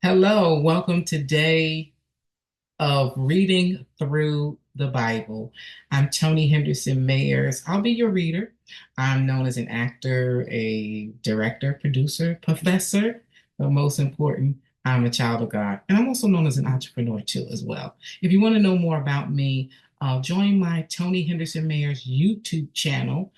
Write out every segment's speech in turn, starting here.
Hello, welcome to day of reading through the Bible. I'm Toni Henderson-Mayers. I'll be your reader. I'm known as an actor, a director, producer, professor, but most important, I'm a child of God. And I'm also known as an entrepreneur too, as well. If you want to know more about me, join my Toni Henderson-Mayers YouTube channel.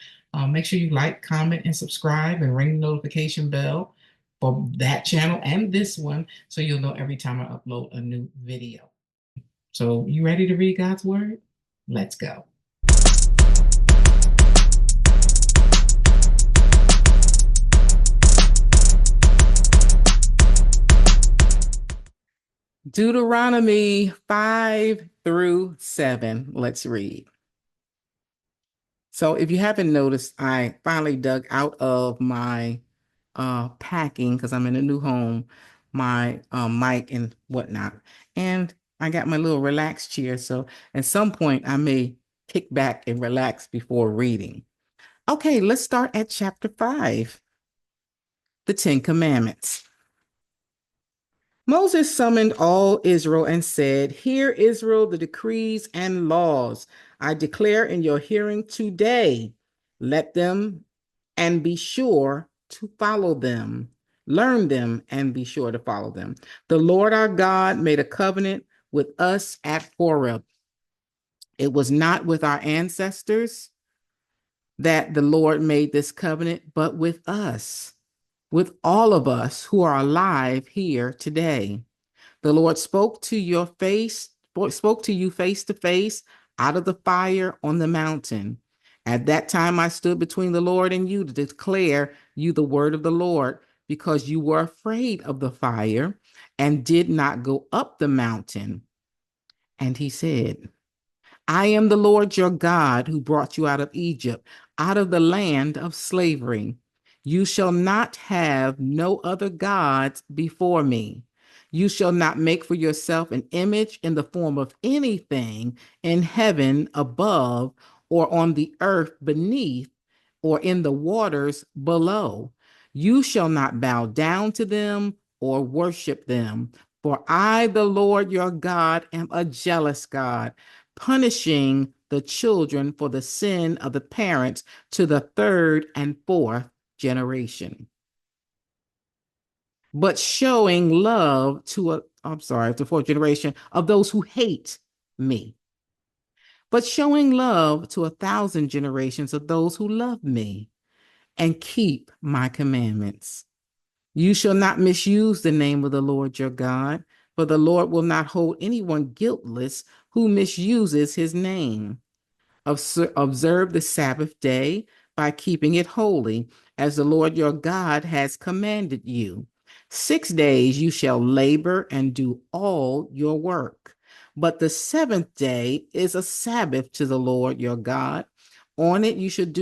Make sure you like, comment, and subscribe and ring the notification bell for that channel and this one so you'll know every time I upload a new video. So, you ready to read God's word? Let's go. Deuteronomy 5 through 7. Let's read. So, if you haven't noticed, I finally dug out of my packing because I'm in a new home, my mic and whatnot. And I got my little relax chair. So, at some point, I may kick back and relax before reading. Okay, let's start at chapter 5, the Ten Commandments. Moses summoned all Israel and said, Hear, Israel, the decrees and laws I declare in your hearing today. Let them and be sure to follow them. Learn them and be sure to follow them. The Lord our God made a covenant with us at Horeb. It was not with our ancestors that the Lord made this covenant, but with us, with all of us who are alive here today. The Lord spoke to you face to face out of the fire on the mountain. At that time, I stood between the Lord and you to declare you the word of the Lord, because you were afraid of the fire and did not go up the mountain. And he said, I am the Lord your God who brought you out of Egypt, out of the land of slavery. You shall not have no other gods before me. You shall not make for yourself an image in the form of anything in heaven above, or on the earth beneath, or in the waters below. You shall not bow down to them or worship them. For I, the Lord your God, am a jealous God, punishing the children for the sin of the parents to the third and fourth generation, but showing love the fourth generation of those who hate me, but showing love to 1,000 generations of those who love me and keep my commandments. You shall not misuse the name of the Lord your God, for the Lord will not hold anyone guiltless who misuses his name. Observe the Sabbath day by keeping it holy, as the Lord your God has commanded you. 6 days you shall labor and do all your work. But the seventh day is a Sabbath to the Lord your God. On it you should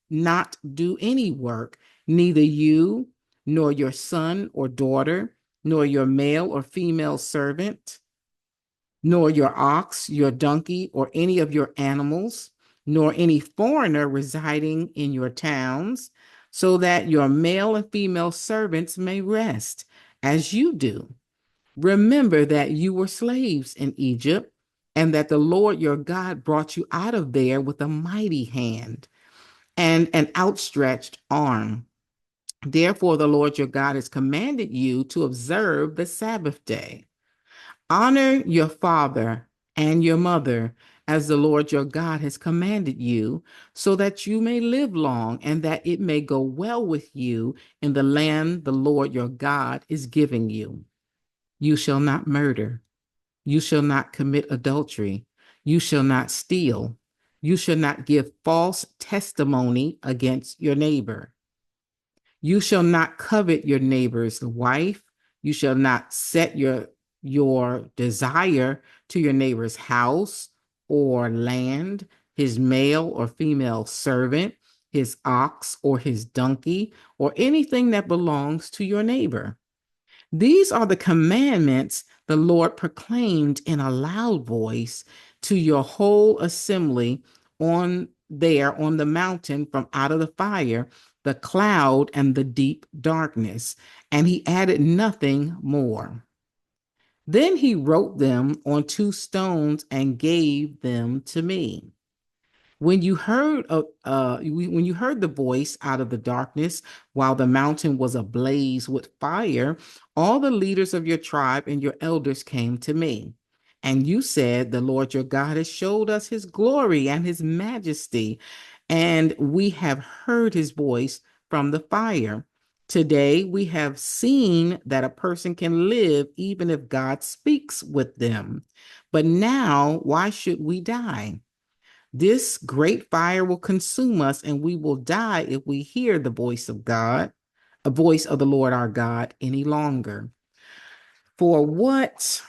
not do any work, neither you, nor your son or daughter, nor your male or female servant, nor your ox, your donkey, or any of your animals, nor any foreigner residing in your towns, so that your male and female servants may rest, as you do. Remember that you were slaves in Egypt, and that the Lord your God brought you out of there with a mighty hand and an outstretched arm. Therefore, the Lord your God has commanded you to observe the Sabbath day. Honor your father and your mother, as the Lord your God has commanded you, so that you may live long and that it may go well with you in the land the Lord your God is giving you. You shall not murder. You shall not commit adultery. You shall not steal. You shall not give false testimony against your neighbor. You shall not covet your neighbor's wife. You shall not set your desire to your neighbor's house or land, his male or female servant, his ox or his donkey, or anything that belongs to your neighbor. These are the commandments the Lord proclaimed in a loud voice to your whole assembly on the mountain from out of the fire, the cloud, and the deep darkness. And he added nothing more. Then he wrote them on 2 stones and gave them to me. When you heard the voice out of the darkness while the mountain was ablaze with fire, all the leaders of your tribe and your elders came to me. And you said, the Lord your God has showed us his glory and his majesty, and we have heard his voice from the fire. Today we have seen that a person can live even if God speaks with them. But now, why should we die? This great fire will consume us, and we will die if we hear the voice of God, a voice of the Lord our God, any longer. For what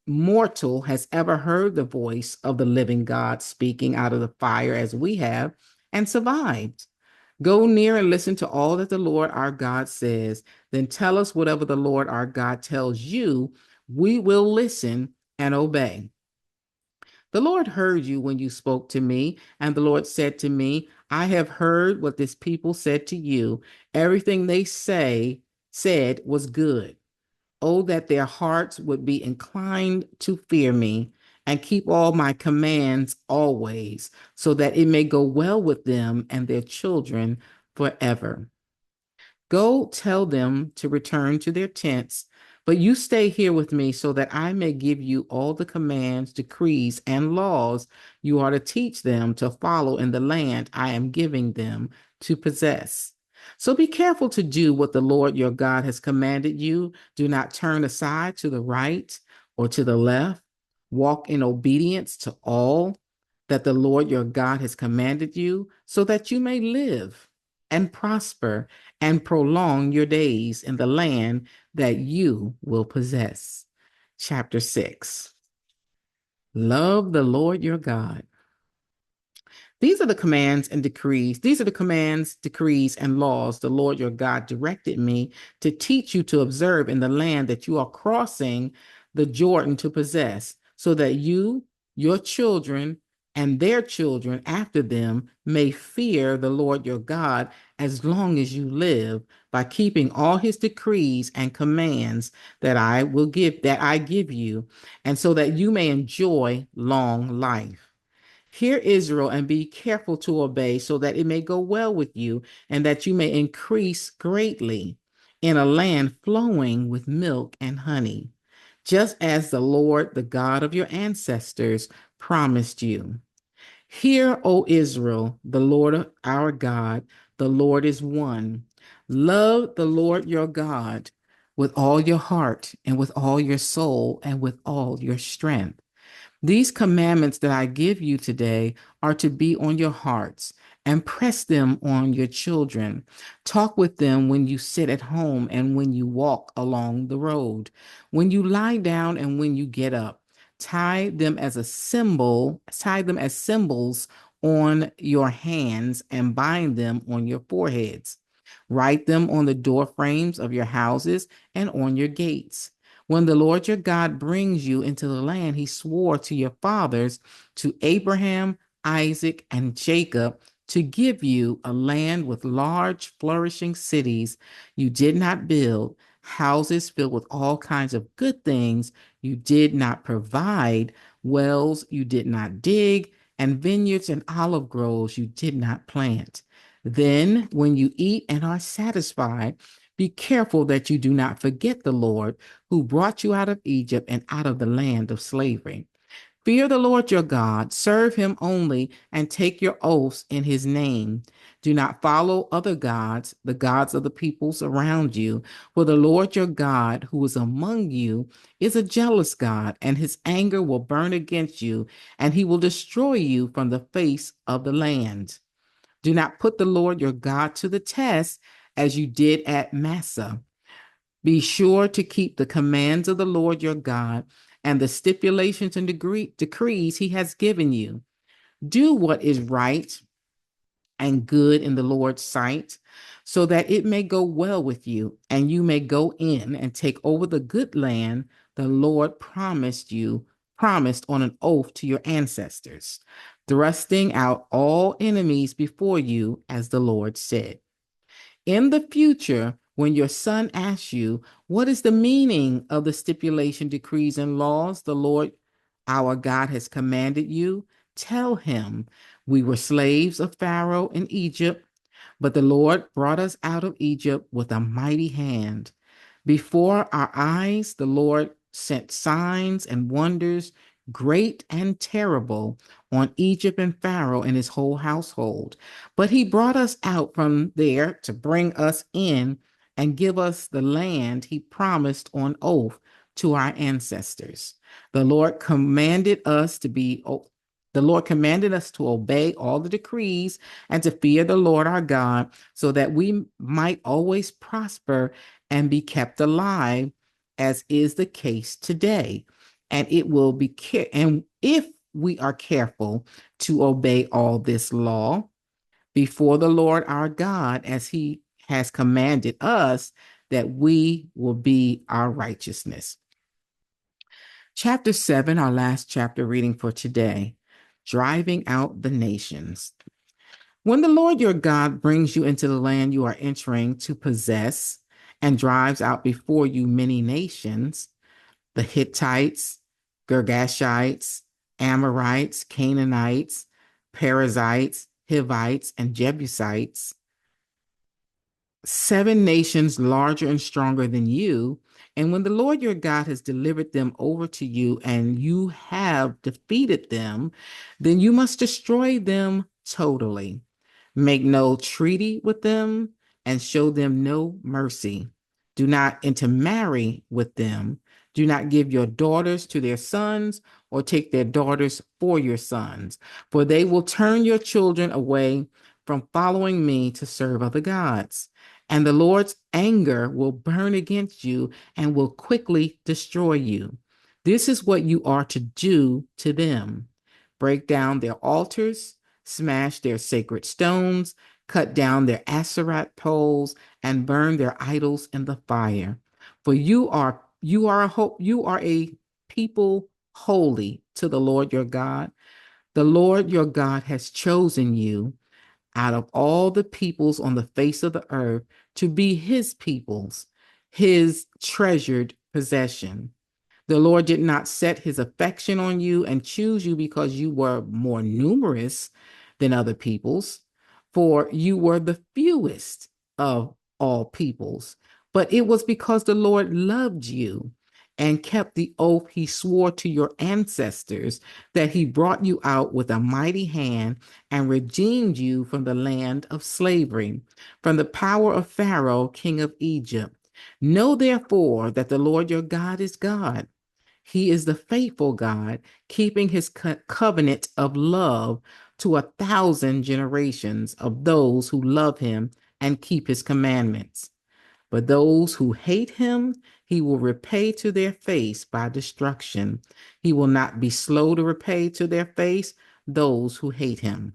mortal has ever heard the voice of the living God speaking out of the fire as we have and survived? Go near and listen to all that the Lord our God says. Then tell us whatever the Lord our God tells you. We will listen and obey. The Lord heard you when you spoke to me, and the Lord said to me, I have heard what this people said to you. Everything they said was good. Oh, that their hearts would be inclined to fear me and keep all my commands always, so that it may go well with them and their children forever. Go tell them to return to their tents, but you stay here with me so that I may give you all the commands, decrees, and laws you are to teach them to follow in the land I am giving them to possess. So be careful to do what the Lord your God has commanded you. Do not turn aside to the right or to the left. Walk in obedience to all that the Lord your God has commanded you, so that you may live and prosper and prolong your days in the land that you will possess. Chapter 6. Love the Lord your God. These are the commands and decrees. These are the commands, decrees, and laws the Lord your God directed me to teach you to observe in the land that you are crossing the Jordan to possess, so that you, your children, and their children after them may fear the Lord your God as long as you live, by keeping all his decrees and commands that I give you, and so that you may enjoy long life. Hear, Israel, and be careful to obey, so that it may go well with you, and that you may increase greatly in a land flowing with milk and honey, just as the Lord, the God of your ancestors, promised you. Hear, O Israel, the Lord our God, the Lord is one. Love the Lord your God with all your heart, and with all your soul, and with all your strength. These commandments that I give you today are to be on your hearts, and press them on your children. Talk with them when you sit at home and when you walk along the road, when you lie down and when you get up. Tie them as symbols on your hands and bind them on your foreheads. Write them on the door frames of your houses and on your gates. When the Lord your God brings you into the land he swore to your fathers, to Abraham, Isaac, and Jacob, to give you a land with large, flourishing cities you did not build, houses filled with all kinds of good things you did not provide, wells you did not dig, and vineyards and olive groves you did not plant. Then, when you eat and are satisfied, be careful that you do not forget the Lord who brought you out of Egypt and out of the land of slavery. Fear the Lord your God, serve him only, and take your oaths in his name. Do not follow other gods, the gods of the peoples around you, for the Lord your God, who is among you, is a jealous God, and his anger will burn against you, and he will destroy you from the face of the land. Do not put the Lord your God to the test as you did at Massa. Be sure to keep the commands of the Lord your God and the stipulations and decrees he has given you. Do what is right and good in the Lord's sight, so that it may go well with you, and you may go in and take over the good land the Lord promised on an oath to your ancestors, thrusting out all enemies before you, as the Lord said. In the future, When your son asks you, what is the meaning of the stipulation, decrees, and laws the Lord our God has commanded you? Tell him, we were slaves of Pharaoh in Egypt, but the Lord brought us out of Egypt with a mighty hand. Before our eyes, the Lord sent signs and wonders, great and terrible, on Egypt and Pharaoh and his whole household. But he brought us out from there to bring us in and give us the land he promised on oath to our ancestors. The Lord commanded us to be the Lord commanded us to obey all the decrees and to fear the Lord our God, so that we might always prosper and be kept alive, as is the case today. And it will be and if we are careful to obey all this law before the Lord our God, as he has commanded us, that we will be our righteousness. Chapter 7, our last chapter reading for today, driving out the nations. When the Lord your God brings you into the land you are entering to possess and drives out before you many nations, the Hittites, Girgashites, Amorites, Canaanites, Perizzites, Hivites, and Jebusites, 7 nations larger and stronger than you. And when the Lord your God has delivered them over to you and you have defeated them, then you must destroy them totally. Make no treaty with them and show them no mercy. Do not intermarry with them. Do not give your daughters to their sons or take their daughters for your sons, for they will turn your children away from following me to serve other gods. And the Lord's anger will burn against you and will quickly destroy you. This is what you are to do to them: break down their altars, smash their sacred stones, cut down their Asherah poles, and burn their idols in the fire. For you are a people holy to the Lord your God. The Lord your God has chosen you out of all the peoples on the face of the earth to be his peoples, his treasured possession. The Lord did not set his affection on you and choose you because you were more numerous than other peoples, for you were the fewest of all peoples. But it was because the Lord loved you and kept the oath he swore to your ancestors, that he brought you out with a mighty hand and redeemed you from the land of slavery, from the power of Pharaoh, king of Egypt. Know therefore that the Lord your God is God. He is the faithful God, keeping his covenant of love to 1,000 generations of those who love him and keep his commandments. But those who hate him, he will repay to their face by destruction. He will not be slow to repay to their face those who hate him.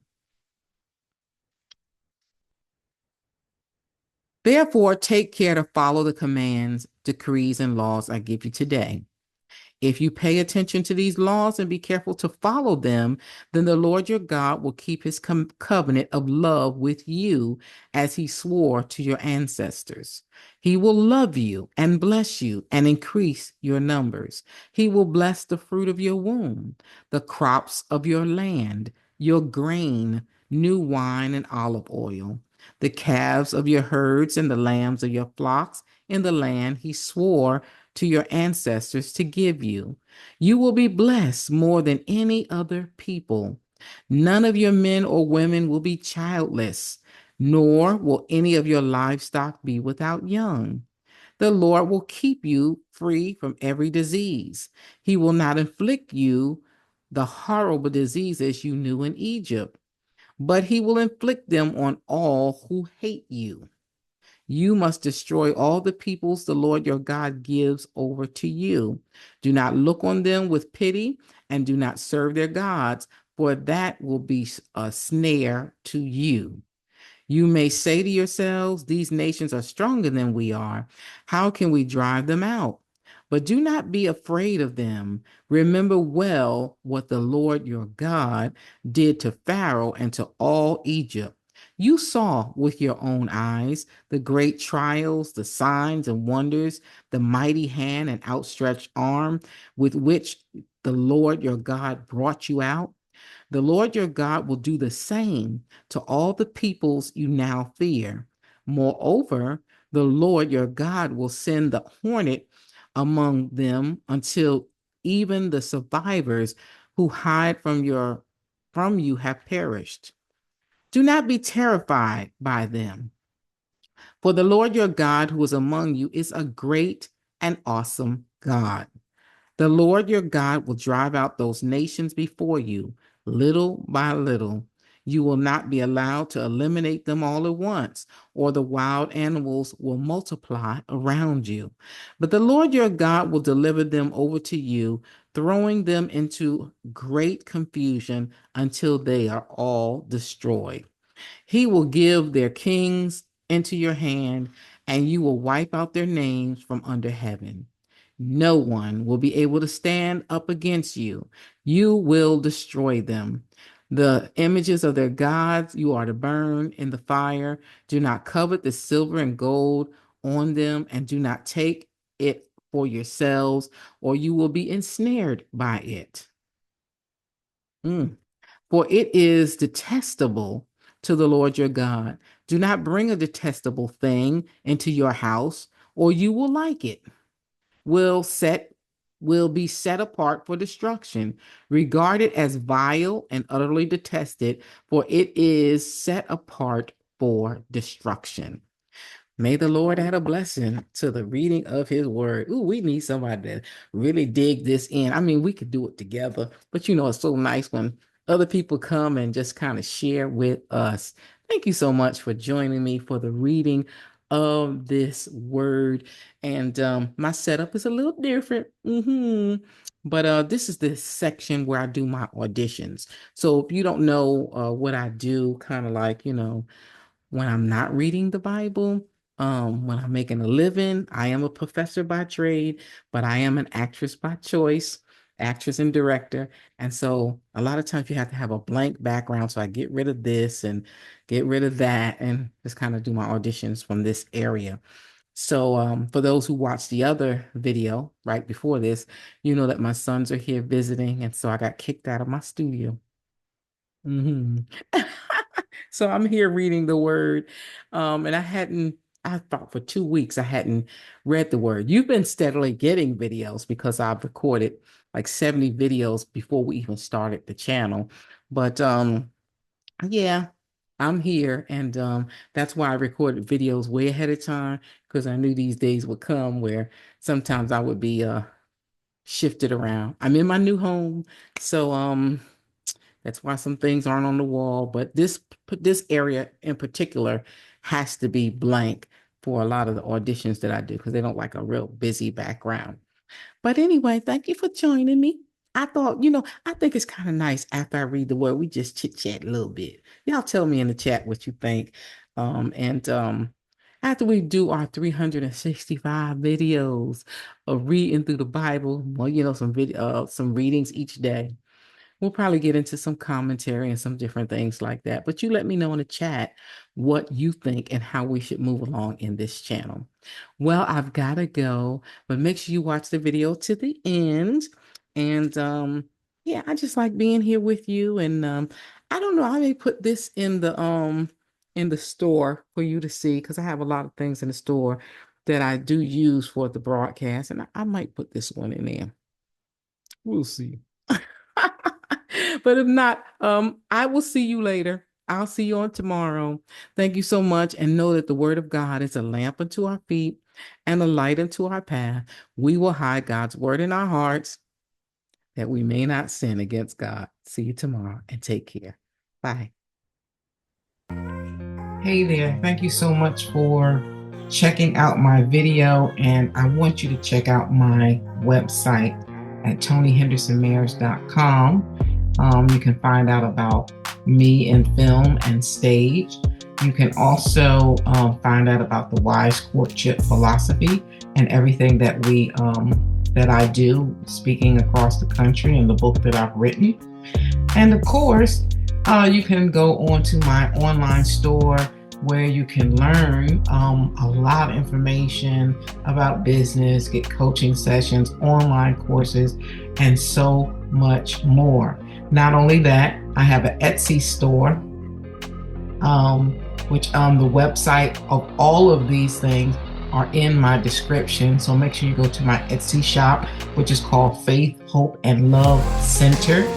Therefore, take care to follow the commands, decrees, and laws I give you today. If you pay attention to these laws and be careful to follow them, then the Lord your God will keep his covenant of love with you, as he swore to your ancestors. He will love you and bless you and increase your numbers. He will bless the fruit of your womb, the crops of your land, your grain, new wine and olive oil, the calves of your herds and the lambs of your flocks in the land he swore to your ancestors to give you. You will be blessed more than any other people. None of your men or women will be childless, nor will any of your livestock be without young. The Lord will keep you free from every disease. He will not inflict you the horrible diseases you knew in Egypt, but he will inflict them on all who hate you. You must destroy all the peoples the Lord your God gives over to you. Do not look on them with pity and do not serve their gods, for that will be a snare to you. You may say to yourselves, these nations are stronger than we are. How can we drive them out? But do not be afraid of them. Remember well what the Lord your God did to Pharaoh and to all Egypt. You saw with your own eyes the great trials, the signs and wonders, the mighty hand and outstretched arm with which the Lord your God brought you out. The Lord your God will do the same to all the peoples you now fear. Moreover, the Lord your God will send the hornet among them until even the survivors who hide from you have perished. Do not be terrified by them, for the Lord your God who is among you is a great and awesome God. The Lord your God will drive out those nations before you, little by little. You will not be allowed to eliminate them all at once, or the wild animals will multiply around you. But the Lord your God will deliver them over to you, throwing them into great confusion until they are all destroyed. He will give their kings into your hand, and you will wipe out their names from under heaven. No one will be able to stand up against you. You will destroy them. The images of their gods you are to burn in the fire. Do not covet the silver and gold on them, and do not take it for yourselves, or you will be ensnared by it. For it is detestable to the Lord your God. Do not bring a detestable thing into your house, or you will like it. Will set will be set apart for destruction. Regard it as vile and utterly detested, for it is set apart for destruction. May the Lord add a blessing to the reading of his word. Ooh, we need somebody to really dig this in. I mean, we could do it together, but it's so nice when other people come and just kind of share with us. Thank you so much for joining me for the reading of this word. And my setup is a little different. But this is the section where I do my auditions. So if you don't know what I do, kind of like, when I'm not reading the Bible, when I'm making a living, I am a professor by trade, but I am an actress by choice, actress and director. And so a lot of times you have to have a blank background. So I get rid of this and get rid of that and just kind of do my auditions from this area. So for those who watched the other video right before this, you know that my sons are here visiting. And so I got kicked out of my studio. Mhm. So I'm here reading the word. And I thought for 2 weeks I hadn't read the word. You've been steadily getting videos because I've recorded like 70 videos before we even started the channel. But yeah, I'm here. And that's why I recorded videos way ahead of time, because I knew these days would come where sometimes I would be shifted around. I'm in my new home. So that's why some things aren't on the wall, but this area in particular has to be blank for a lot of the auditions that I do, because they don't like a real busy background. But anyway, thank you for joining me. I thought, I think it's kind of nice after I read the word, we just chit chat a little bit. Y'all tell me in the chat what you think. And after we do our 365 videos of reading through the Bible, well, some readings each day. We'll probably get into some commentary and some different things like that. But you let me know in the chat what you think and how we should move along in this channel. Well, I've got to go, but make sure you watch the video to the end. And yeah, I just like being here with you. And I don't know, I may put this in the store for you to see, because I have a lot of things in the store that I do use for the broadcast. And I might put this one in there. We'll see. But if not, I will see you later. I'll see you on tomorrow. Thank you so much. And know that the word of God is a lamp unto our feet and a light unto our path. We will hide God's word in our hearts that we may not sin against God. See you tomorrow and take care. Bye. Hey there. Thank you so much for checking out my video. And I want you to check out my website at ToniHenderson-Mayers.com. You can find out about me in film and stage. You can also find out about the wise courtship philosophy and everything that that I do, speaking across the country, and the book that I've written. And of course, You can go on to my online store where you can learn a lot of information about business, get coaching sessions, online courses, and so much more. Not only that, I have an Etsy store, which the website of all of these things are in my description. So make sure you go to my Etsy shop, which is called Faith, Hope, and Love Center.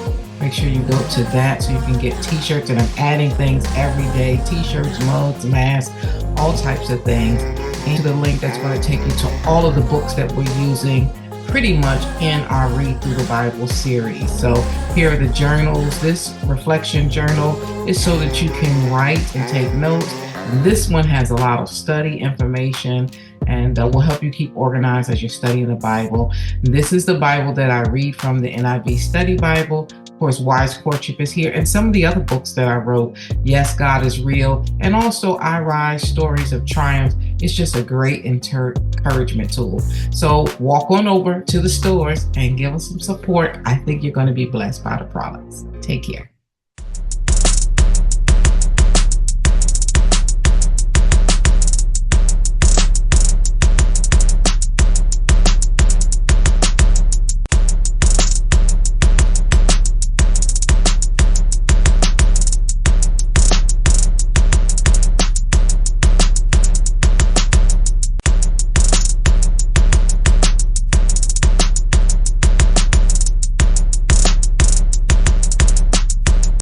Make sure you go to that so you can get t-shirts, and I'm adding things every day, t-shirts, mugs, masks, all types of things, into the link that's going to take you to all of the books that we're using pretty much in our Read Through the Bible series. So here are the journals. This reflection journal is so that you can write and take notes. This one has a lot of study information and will help you keep organized as you're studying the Bible. This is the Bible that I read from, the NIV Study Bible. Of course, Wise Courtship is here, and some of the other books that I wrote, Yes, God is Real, and also I Rise, Stories of Triumph. It's just a great encouragement tool. So walk on over to the stores and give us some support. I think you're going to be blessed by the products. Take care.